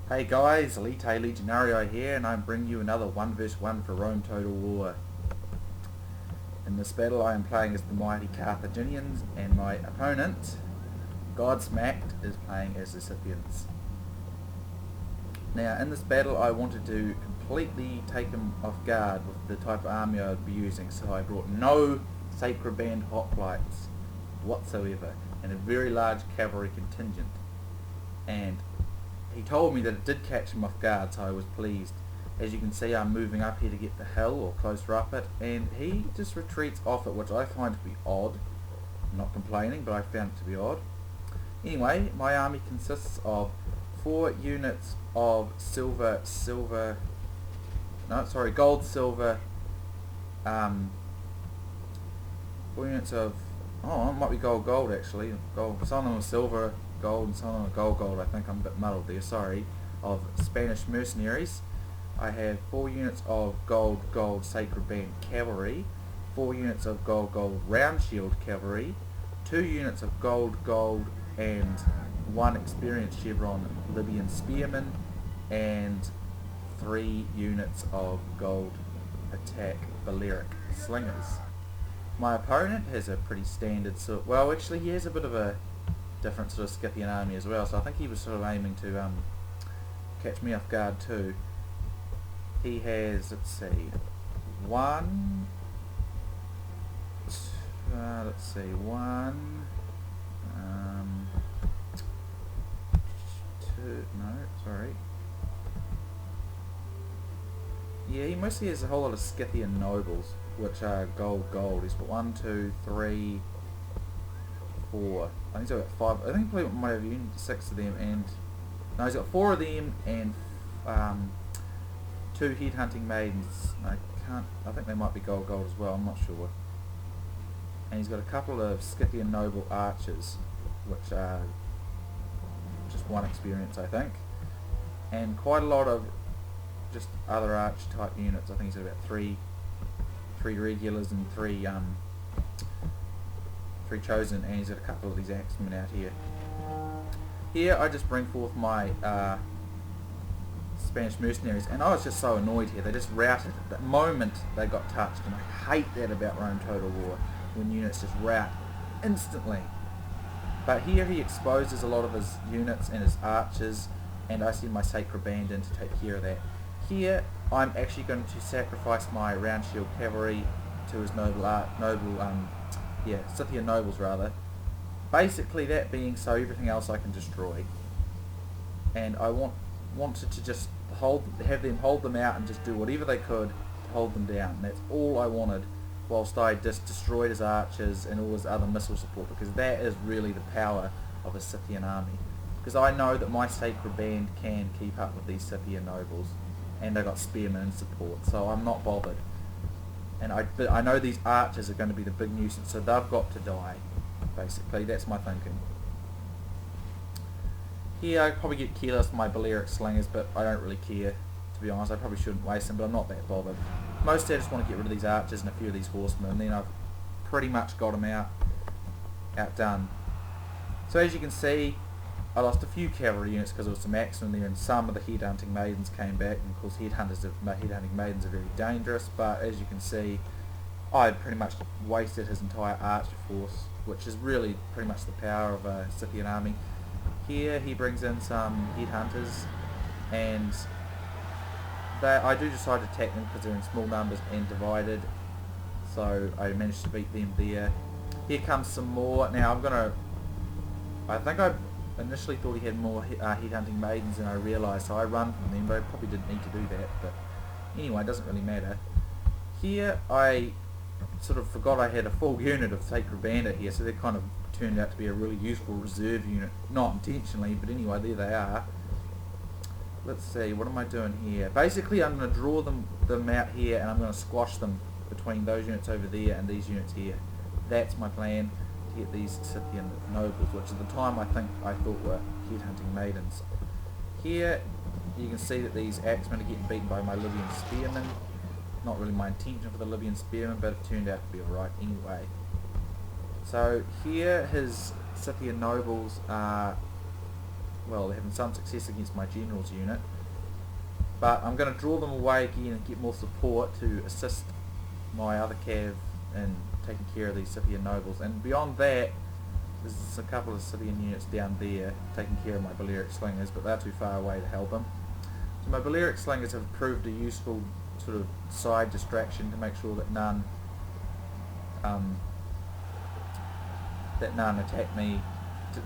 Hey guys, Elite Legionario here, and I'm bringing you another 1 vs 1 for Rome Total War. In this battle I am playing as the mighty Carthaginians, and my opponent, Godsmacked, is playing as the Scythians. Now in this battle I wanted to completely take him off guard with the type of army I would be using, so I brought no Sacred Band hoplites whatsoever, and a very large cavalry contingent. And he told me that it did catch him off guard, so I was pleased. As you can see, I'm moving up here to get the hill, or closer up it, and he just retreats off it, which I find to be odd. I'm not complaining, but I found it to be odd. Anyway, my army consists of 4 units of gold, silver, 4 units of, it might be gold actually, some of them are silver, gold, and some of them are gold, I think I'm a bit muddled there, sorry, of Spanish mercenaries. I have 4 units of gold Sacred Band cavalry, 4 units of gold round shield cavalry, 2 units of gold and 1 experienced chevron Libyan spearmen, and 3 units of gold attack Balearic slingers. My opponent has a pretty standard well actually he has a bit of a different sort of Scythian army as well, so I think he was sort of aiming to catch me off guard too. He has, let's see, 2, no, sorry. Yeah, he mostly has a whole lot of Scythian nobles, which are gold. He's got 1, 2, 3, 4. I think he's got 5. I think he probably might have even 6 of them, and no, he's got 4 of them and 2 headhunting maidens. I think they might be gold as well. I'm not sure. And he's got a couple of Scythian noble archers, which are just 1 experience, I think, and quite a lot of just other arch type units. I think he's got about 3 regulars and 3 chosen, and he's got a couple of these axemen out here. Here I just bring forth my Spanish mercenaries, and I was just so annoyed here. They just routed the moment they got touched, and I hate that about Rome Total War, when units just rout instantly. But here he exposes a lot of his units and his archers, and I send my Sacred Band in to take care of that. Here I'm actually going to sacrifice my round shield cavalry to his Scythian nobles rather. Basically that being so everything else I can destroy. And I wanted to just have them hold them out and just do whatever they could to hold them down. That's all I wanted, whilst I just destroyed his archers and all his other missile support, because that is really the power of a Scythian army. Because I know that my Sacred Band can keep up with these Scythian nobles, and I got spearmen and support, so I'm not bothered. And I know these archers are going to be the big nuisance, so they've got to die. Basically, that's my thinking. Here I probably get careless with my Balearic slingers, but I don't really care, to be honest. I probably shouldn't waste them, but I'm not that bothered. Mostly I just want to get rid of these archers and a few of these horsemen, and then I've pretty much got them outdone. So as you can see, I lost a few cavalry units because there was some axemen there, and some of the headhunting maidens came back, and of course headhunting maidens are very dangerous, but as you can see, I pretty much wasted his entire archer force, which is really pretty much the power of a Scythian army. Here he brings in some headhunters, and I do decide to attack them because they're in small numbers and divided, so I managed to beat them there. Here comes some more. Now I think I initially thought he had more headhunting maidens than I realised, so I run from them, but I probably didn't need to do that, but anyway, it doesn't really matter. Here I sort of forgot I had a full unit of Sacred Band here, so they kind of turned out to be a really useful reserve unit, not intentionally, but anyway, there they are. Let's see, what am I doing here? Basically I'm going to draw them out here, and I'm going to squash them between those units over there and these units here. That's my plan, to get these Scythian nobles, which at the time I thought were headhunting maidens. Here you can see that these axemen are getting beaten by my Libyan spearmen. Not really my intention for the Libyan spearmen, but it turned out to be alright anyway. So here his Scythian nobles are well, they're having some success against my general's unit. But I'm going to draw them away again and get more support to assist my other cav in taking care of these Scythian nobles. And beyond that, there's a couple of Scythian units down there taking care of my Balearic slingers, but they're too far away to help them. So my Balearic slingers have proved a useful sort of side distraction to make sure that none attack me.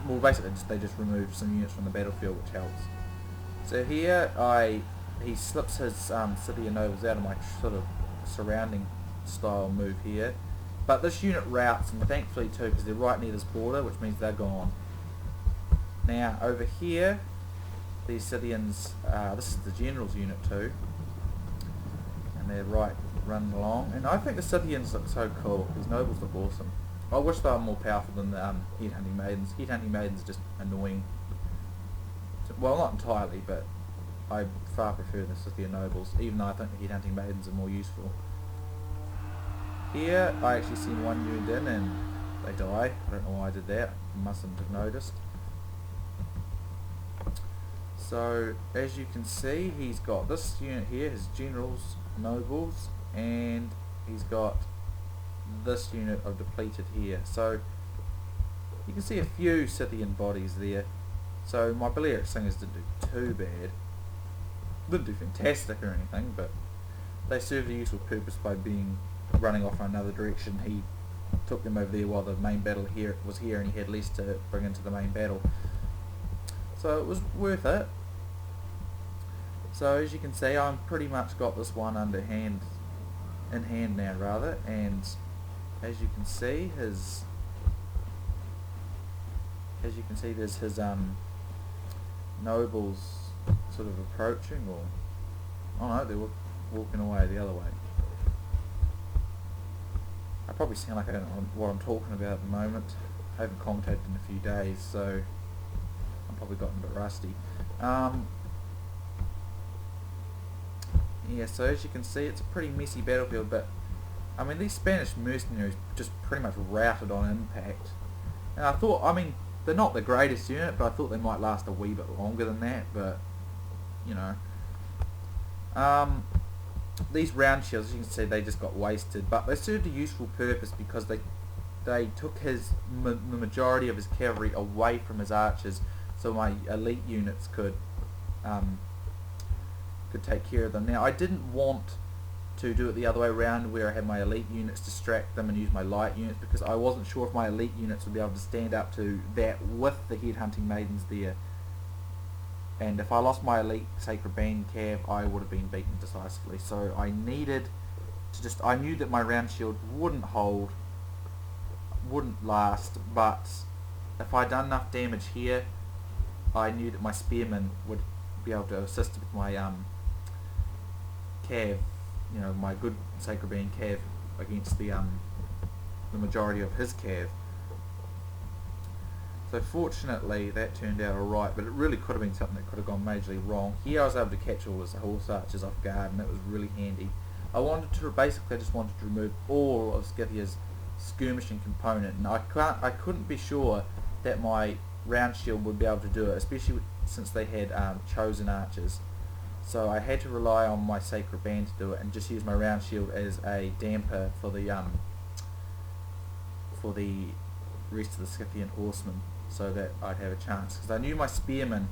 Well, basically they just remove some units from the battlefield, which helps. So here he slips his Scythian nobles out of my sort of surrounding style move here. But this unit routes them, thankfully too, because they're right near this border, which means they're gone. Now over here, these Scythians, this is the general's unit too, and they're right running along. And I think the Scythians look so cool. These nobles look awesome. I wish they were more powerful than the headhunting maidens. Headhunting maidens are just annoying. Well, not entirely, but I far prefer the Scythian nobles, even though I think the headhunting maidens are more useful. Here, I actually seen one unit in and they die. I don't know why I did that. I mustn't have noticed. So, as you can see, he's got this unit here, his generals, nobles, and he's got this unit of depleted here. So, you can see a few Scythian bodies there. So, my Balearic slingers didn't do too bad. Didn't do fantastic or anything, but they served a useful purpose by running off in another direction. He took them over there while the main battle was here, and he had less to bring into the main battle. So it was worth it. So as you can see, I'm pretty much got this one in hand now rather, and as you can see, there's his nobles sort of approaching, or oh no, they're walking away the other way. I probably sound like I don't know what I'm talking about at the moment. I haven't commentated in a few days, so I'm probably gotten a bit rusty. Yeah, so as you can see, it's a pretty messy battlefield, but I mean, these Spanish mercenaries just pretty much routed on impact. And I thought, I mean, they're not the greatest unit, but I thought they might last a wee bit longer than that, but you know. These round shields, as you can see, they just got wasted, but they served a useful purpose because they took the majority of his cavalry away from his archers, so my elite units could take care of them. Now, I didn't want to do it the other way around, where I had my elite units distract them and use my light units, because I wasn't sure if my elite units would be able to stand up to that with the headhunting maidens there. And if I lost my elite Sacred Band cav, I would have been beaten decisively. So I needed to I knew that my round shield wouldn't last, but if I'd done enough damage here, I knew that my spearmen would be able to assist with my cav, you know, my good Sacred Band cav against the majority of his cav. So fortunately that turned out alright, but it really could have been something that could have gone majorly wrong. Here I was able to catch all his horse archers off guard, and that was really handy. I just wanted to remove all of Scythia's skirmishing component, and I couldn't be sure that my round shield would be able to do it, especially since they had chosen archers. So I had to rely on my Sacred Band to do it, and just use my round shield as a damper for the rest of the Scythian horsemen, so that I'd have a chance, because I knew my spearmen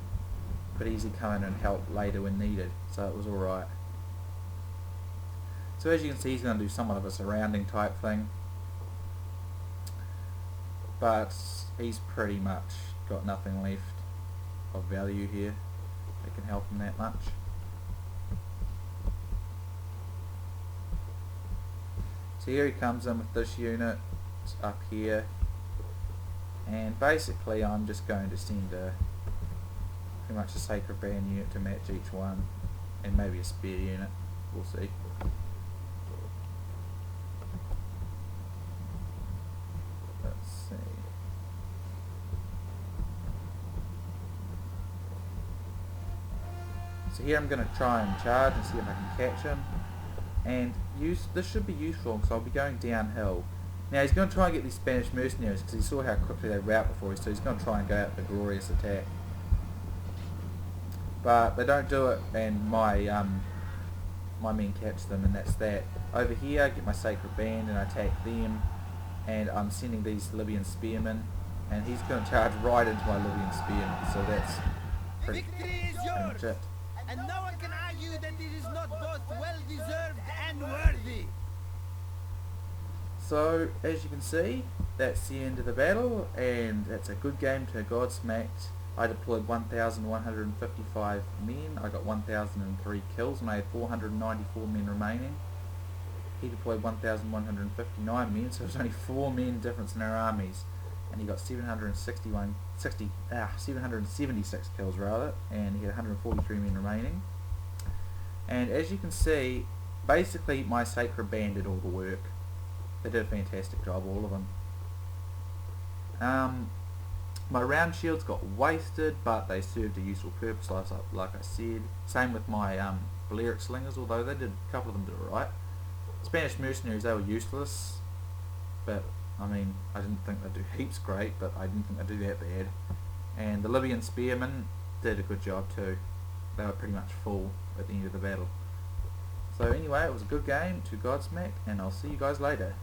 could easily come in and help later when needed, so it was alright. So as you can see, he's going to do somewhat of a surrounding type thing, but he's pretty much got nothing left of value here that can help him that much. So here he comes in with this unit up here, and basically I'm just going to send pretty much a Sacred Band unit to match each one, and maybe a spear unit, we'll see. Let's see. So here I'm going to try and charge and see if I can catch him, and this should be useful because I'll be going downhill. Now he's going to try and get these Spanish mercenaries, because he saw how quickly they rout before, so he's going to try and go out with a glorious attack. but they don't do it, and my men catch them, and that's that. Over here, I get my sacred band and I attack them, and I'm sending these Libyan spearmen, and he's going to charge right into my Libyan spearmen, so that's pretty much it. And no one can argue that it is not both well deserved and worthy. So, as you can see, that's the end of the battle, and that's a good game to Godsmacked. I deployed 1,155 men, I got 1,003 kills, and I had 494 men remaining. He deployed 1,159 men, so there's only 4 men difference in our armies, and he got 776 kills rather, and he had 143 men remaining. And as you can see, basically my Sacred Band did all the work. They did a fantastic job, all of them. My round shields got wasted, but they served a useful purpose, like I said. Same with my Balearic slingers, although they did, a couple of them did alright. Spanish mercenaries, they were useless, but I mean, I didn't think they'd do heaps great, but I didn't think they'd do that bad. And the Libyan spearmen did a good job too. They were pretty much full at the end of the battle. So anyway, it was a good game to Godsmacked, and I'll see you guys later.